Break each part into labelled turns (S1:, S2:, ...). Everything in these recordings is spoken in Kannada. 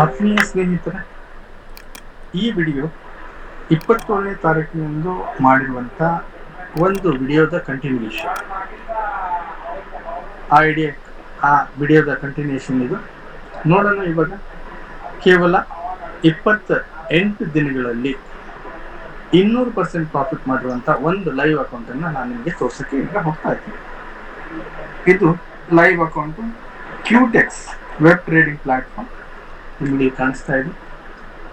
S1: ಆತ್ಮೀಯ ಸ್ನೇಹಿತರೆ, ಈ ವಿಡಿಯೋ 27ನೇ ತಾರೀಕಿನಂದು ಮಾಡಿರುವಂಥ ಒಂದು ವಿಡಿಯೋದ ಕಂಟಿನ್ಯೂಷನ್. ಆ ವಿಡಿಯೋದ ಕಂಟಿನ್ಯೂಷನ್ ಇದು ನೋಡೋಣ. ಇವಾಗ ಕೇವಲ 28 ದಿನಗಳಲ್ಲಿ 200% ಪ್ರಾಫಿಟ್ ಮಾಡಿರುವಂಥ ಒಂದು ಲೈವ್ ಅಕೌಂಟನ್ನು ನಾನು ನಿಮಗೆ ತೋರ್ಸೋಕ್ಕೆ ಈಗ ಹೋಗ್ತಾ ಇದ್ದೀನಿ. ಇದು live account Qtex web trading platform. ನಿಮಗೆ ಕಾಣಿಸ್ತಾ ಇದೆ.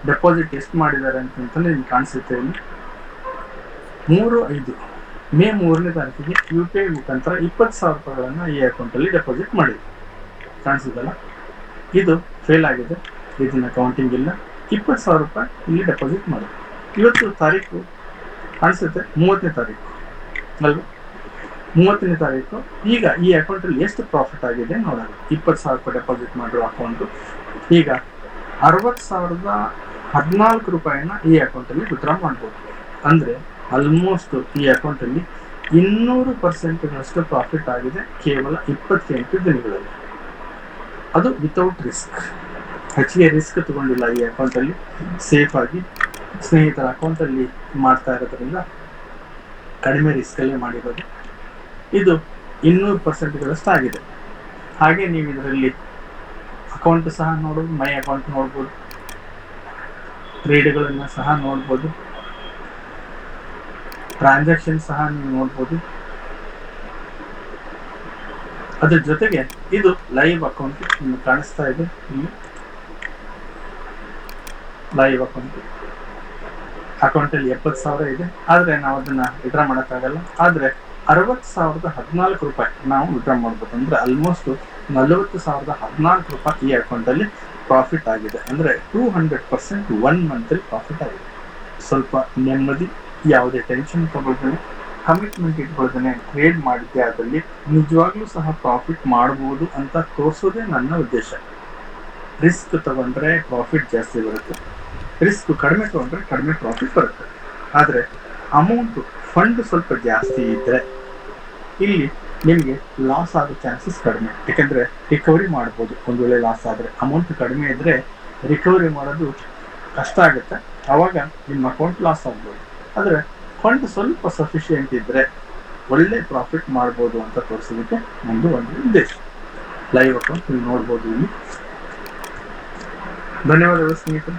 S1: ಡೆಪಾಸಿಟ್ ಎಷ್ಟು ಮಾಡಿದ್ದಾರೆ ಅಂತಂತಲೇ ನಿಮ್ಗೆ ಕಾಣಿಸುತ್ತೆ. ಇಲ್ಲಿ 3/5 ಮೇ 3ನೇ ತಾರೀಕಿಗೆ UPI ಮುಖಾಂತರ 20,000 ರೂಪಾಯಿಗಳನ್ನು ಈ ಅಕೌಂಟಲ್ಲಿ ಡೆಪಾಸಿಟ್ ಮಾಡಿದೆ. ಕಾಣಿಸುತ್ತಲ್ಲ, ಇದು ಫೇಲ್ ಆಗಿದೆ, ಇದನ್ನ ಕೌಂಟಿಂಗ್ ಇಲ್ಲ. 20,000 ರೂಪಾಯಿ ಇಲ್ಲಿ ಡೆಪಾಸಿಟ್ ಮಾಡಿದೆ. ಇವತ್ತು ತಾರೀಕು ಕಾಣಿಸುತ್ತೆ 30ನೇ ತಾರೀಕು ಅಲ್ವಾ? 30ನೇ ತಾರೀಕು. ಈಗ ಈ ಅಕೌಂಟಲ್ಲಿ ಎಷ್ಟು ಪ್ರಾಫಿಟ್ ಆಗಿದೆ ನೋಡೋಣ. 20,000 ರೂಪಾಯಿ ಡೆಪಾಸಿಟ್ ಮಾಡಿರೋ ಅಕೌಂಟು ಈಗ 60,014 ರೂಪಾಯಿನ ಈ ಅಕೌಂಟಲ್ಲಿ ವಿತ್ಡ್ರಾ ಮಾಡ್ಬೋದು. ಅಂದರೆ ಆಲ್ಮೋಸ್ಟ್ ಈ ಅಕೌಂಟಲ್ಲಿ 200% ಪ್ರಾಫಿಟ್ ಆಗಿದೆ ಕೇವಲ 28 ದಿನಗಳಲ್ಲಿ. ಅದು ವಿತೌಟ್ ರಿಸ್ಕ್. ಹೆಚ್ಚಿಗೆ ರಿಸ್ಕ್ ತಗೊಂಡಿಲ್ಲ ಈ ಅಕೌಂಟಲ್ಲಿ. ಸೇಫ್ ಆಗಿ ಸ್ನೇಹಿತರ ಅಕೌಂಟಲ್ಲಿ ಮಾಡ್ತಾ ಇರೋದ್ರಿಂದ ಕಡಿಮೆ ರಿಸ್ಕಲ್ಲೇ ಮಾಡಿರೋದು. ಇದು 200% ಆಗಿದೆ. ಹಾಗೆ ನೀವು ಇದರಲ್ಲಿ ಅಕೌಂಟ್ ಸಹ ನೋಡೋದು, ಮೈ ಅಕೌಂಟ್ ನೋಡ್ಬೋದು, ಟ್ರೇಡ್ಗಳನ್ನು ಸಹ ನೋಡ್ಬೋದು, ಟ್ರಾನ್ಸಾಕ್ಷನ್ ಸಹ ನೀವು ನೋಡ್ಬೋದು. ಅದ್ರ ಜೊತೆಗೆ ಇದು ಲೈವ್ ಅಕೌಂಟ್ ನಿಮ್ಗೆ ಕಾಣಿಸ್ತಾ ಇದೆ. ಇಲ್ಲಿ ಲೈವ್ ಅಕೌಂಟಲ್ಲಿ 70,000 ಇದೆ. ಆದರೆ ನಾವು ಅದನ್ನ ವಿಡ್ರಾ ಮಾಡೋಕ್ಕಾಗಲ್ಲ. ಆದರೆ 60,014 ರೂಪಾಯಿ ನಾವು ವಿಡ್ರಾ ಮಾಡ್ಬೋದು. ಅಂದರೆ ಆಲ್ಮೋಸ್ಟ್ 40,014 ರೂಪಾಯಿ ಈ ಅಕೌಂಟಲ್ಲಿ ಪ್ರಾಫಿಟ್ ಆಗಿದೆ. ಅಂದರೆ 200% 1 ಮಂತಲ್ಲಿ ಪ್ರಾಫಿಟ್ ಆಗಿದೆ. ಸ್ವಲ್ಪ ನೆಮ್ಮದಿ, ಯಾವುದೇ ಟೆನ್ಷನ್ ತಗೊಳ್ದೇನೆ, ಕಮಿಟ್ಮೆಂಟ್ ಇಟ್ಕೊಳ್ದೇನೆ ಟ್ರೇಡ್ ಮಾಡಿದ್ದೆ ಅದರಲ್ಲಿ ನಿಜವಾಗ್ಲೂ ಸಹ ಪ್ರಾಫಿಟ್ ಮಾಡ್ಬೋದು ಅಂತ ತೋರಿಸೋದೇ ನನ್ನ ಉದ್ದೇಶ. ರಿಸ್ಕ್ ತಗೊಂಡ್ರೆ ಪ್ರಾಫಿಟ್ ಜಾಸ್ತಿ ಬರುತ್ತೆ, ರಿಸ್ಕ್ ಕಡಿಮೆ ತಗೊಂಡ್ರೆ ಕಡಿಮೆ ಪ್ರಾಫಿಟ್ ಬರುತ್ತೆ. ಆದರೆ ಅಮೌಂಟು ಫಂಡ್ ಸ್ವಲ್ಪ ಜಾಸ್ತಿ ಇದ್ದರೆ ಇಲ್ಲಿ ನಿಮಗೆ ಲಾಸ್ ಆಗೋ ಚಾನ್ಸಸ್ ಕಡಿಮೆ. ಯಾಕೆಂದರೆ ರಿಕವರಿ ಮಾಡ್ಬೋದು. ಒಂದು ವೇಳೆ ಲಾಸ್ ಆದರೆ, ಅಮೌಂಟ್ ಕಡಿಮೆ ಇದ್ದರೆ ರಿಕವರಿ ಮಾಡೋದು ಕಷ್ಟ ಆಗುತ್ತೆ. ಆವಾಗ ನಿಮ್ಮ ಅಕೌಂಟ್ ಲಾಸ್ ಆಗ್ಬೋದು. ಆದರೆ ಫಂಡ್ ಸ್ವಲ್ಪ ಸಫಿಷಿಯೆಂಟ್ ಇದ್ದರೆ ಒಳ್ಳೆ ಪ್ರಾಫಿಟ್ ಮಾಡ್ಬೋದು ಅಂತ ತೋರಿಸೋದಕ್ಕೆ ಒಂದು ಉದ್ದೇಶ. ಲೈವ್ ಅಕೌಂಟ್ ನೀವು ನೋಡ್ಬೋದು ಇಲ್ಲಿ. ಧನ್ಯವಾದಗಳು ಸ್ನೇಹಿತರೆ.